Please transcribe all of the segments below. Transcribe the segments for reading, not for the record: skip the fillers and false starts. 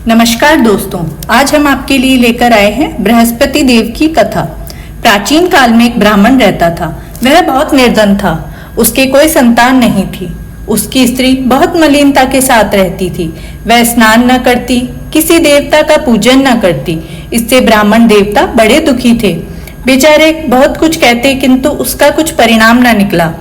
नमस्कार दोस्तों, आज हम आपके लिए लेकर आए हैं बृहस्पति देव की कथा। प्राचीन काल में एक ब्राह्मण रहता था। वह बहुत निर्धन था। उसके कोई संतान नहीं थी। उसकी स्त्री बहुत मलिनता के साथ रहती थी। वह स्नान न करती, किसी देवता का पूजन न करती। इससे ब्राह्मण देवता बड़े दुखी थे। बेचारे बहुत कुछ कहते, किंतु उसका कुछ परिणाम न निकला।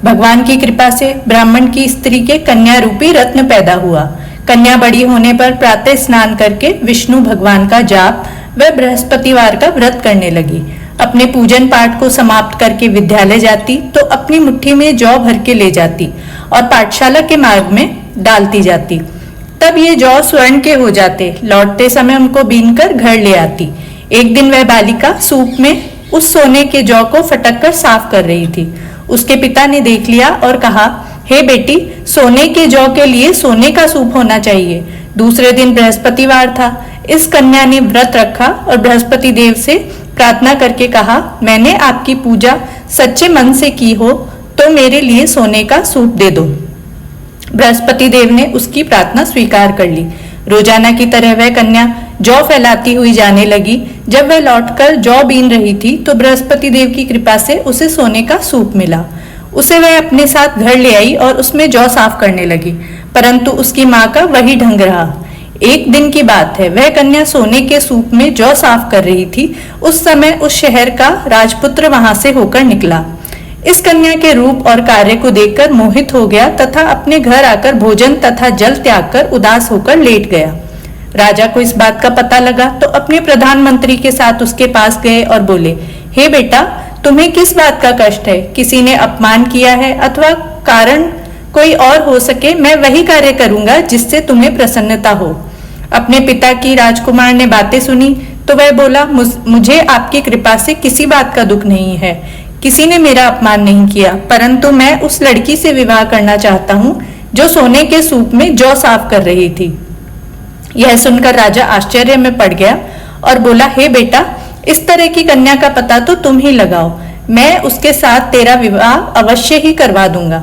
भगवान की कृपा से ब्राह्मण की स्त्री के कन्या रूपी रत्न पैदा हुआ। कन्या बड़ी होने पर प्रातः स्नान करके विष्णु भगवान का जाप व बृहस्पतिवार का व्रत करने लगी। अपने पूजन पाठ को समाप्त करके विद्यालय जाती तो अपनी मुट्ठी में जौ भर के ले जाती और पाठशाला के मार्ग में डालती जाती। तब ये जौ स्वर्ण के हो जाते। लौटते समय उनको बीनकर घर ले आती। एक दिन वह बालिका सूप में उस सोने के जौ को फटक कर साफ कर रही थी। उसके पिता ने देख लिया और कहा, हे बेटी, सोने के जौ के लिए सोने का सूप होना चाहिए। दूसरे दिन बृहस्पतिवार था। इस कन्या ने व्रत रखा और बृहस्पति देव से प्रार्थना करके कहा, मैंने आपकी पूजा सच्चे मन से की हो तो मेरे लिए सोने का सूप दे दो। बृहस्पति देव ने उसकी प्रार्थना स्वीकार कर ली। रोजाना की तरह वह कन्या जौ फैलाती हुई जाने लगी। जब वह लौटकर जौ बीन रही थी तो बृहस्पति देव की कृपा से उसे सोने का सूप मिला। उसे वह अपने साथ घर ले आई और उसमें जौ साफ करने लगी, परंतु उसकी माँ का वही ढंग रहा। एक दिन की बात है, वह कन्या सोने के सूप में जौ साफ कर रही थी। उस समय उस शहर का राजपुत्र वहां से होकर निकला। इस कन्या के रूप और कार्य को देखकर मोहित हो गया तथा अपने घर आकर भोजन तथा जल त्याग कर उदास होकर लेट गया। राजा को इस बात का पता लगा तो अपने प्रधानमंत्री के साथ उसके पास गए और बोले, हे बेटा, तुम्हें किस बात का कष्ट है? किसी ने अपमान किया है अथवा कारण कोई और हो सके, मैं वही कार्य करूंगा जिससे तुम्हें प्रसन्नता हो। अपने पिता की राजकुमार ने बातें सुनी तो वह बोला, मुझे आपकी कृपा से किसी बात का दुख नहीं है। किसी ने मेरा अपमान नहीं किया, परंतु मैं उस लड़की से विवाह करना चाहता हूँ जो सोने के सूप में जौ साफ कर रही थी। यह सुनकर राजा आश्चर्य में पड़ गया और बोला, हे बेटा, इस तरह की कन्या का पता तो तुम ही लगाओ। मैं उसके साथ तेरा विवाह अवश्य ही करवा दूंगा।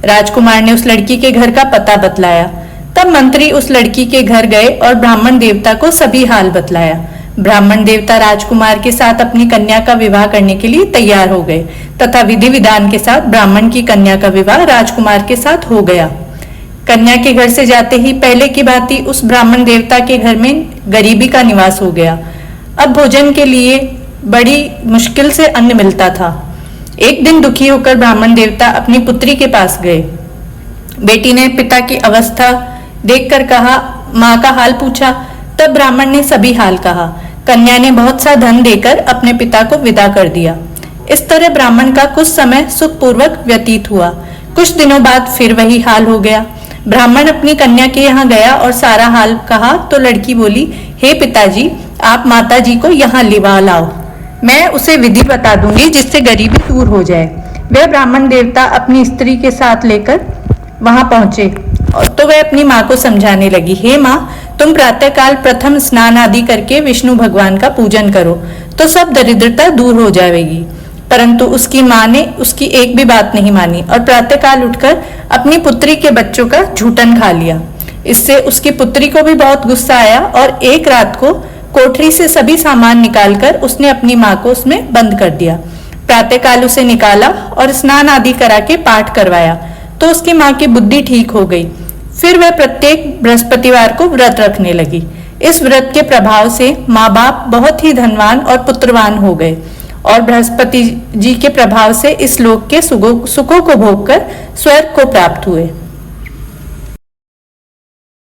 राजकुमार ने उस लड़की के घर का पता बतलाया। तब मंत्री उस लड़की के घर गए और ब्राह्मण देवता को सभी हाल बतलाया। ब्राह्मण देवता राजकुमार के साथ अपनी कन्या का विवाह करने के लिए तैयार हो गए तथा विधि विधान के साथ ब्राह्मण की कन्या का विवाह राजकुमार के साथ हो गया। कन्या के घर से जाते ही पहले की भांति उस ब्राह्मण देवता के घर में गरीबी का निवास हो गया। अब भोजन के लिए बड़ी मुश्किल से अन्न मिलता था। एक दिन दुखी होकर ब्राह्मण देवता अपनी पुत्री के पास गए। बेटी ने पिता की अवस्था देखकर कहा, माँ का हाल पूछा। तब ब्राह्मण ने सभी हाल कहा। कन्या ने बहुत सा धन देकर अपने पिता को विदा कर दिया। इस तरह ब्राह्मण का कुछ समय सुखपूर्वक व्यतीत हुआ। कुछ दिनों बाद फिर वही हाल हो गया। ब्राह्मण अपनी कन्या के यहाँ गया और सारा हाल कहा तो लड़की बोली, हे पिताजी, आप माताजी को यहाँ लिवा लाओ। मैं उसे विधि बता दूंगी जिससे गरीबी दूर हो जाए। वह ब्राह्मण देवता अपनी स्त्री के साथ लेकर वहां पहुंचे और तो वह अपनी माँ को समझाने लगी, हे माँ, तुम प्रातःकाल प्रथम स्नान आदि करके विष्णु भगवान का पूजन करो तो सब दरिद्रता दूर हो जाएगी। परंतु उसकी माँ ने उसकी एक भी बात नहीं मानी और प्रातःकाल उठकर अपनी पुत्री के बच्चों का झूठन खा लिया। इससे उसकी पुत्री को भी बहुत गुस्सा आया और एक रात को कोठरी से सभी सामान निकालकर उसने अपनी माँ को उसमें बंद कर दिया। प्रातःकाल उसे निकाला और स्नान आदि करा के पाठ करवाया तो उसकी माँ की बुद्धि ठीक हो गई। फिर वह प्रत्येक बृहस्पतिवार को व्रत रखने लगी। इस व्रत के प्रभाव से माँ बाप बहुत ही धनवान और पुत्रवान हो गए और बृहस्पति जी के प्रभाव से इस लोक के सुखों को भोगकर स्वर्ग को प्राप्त हुए।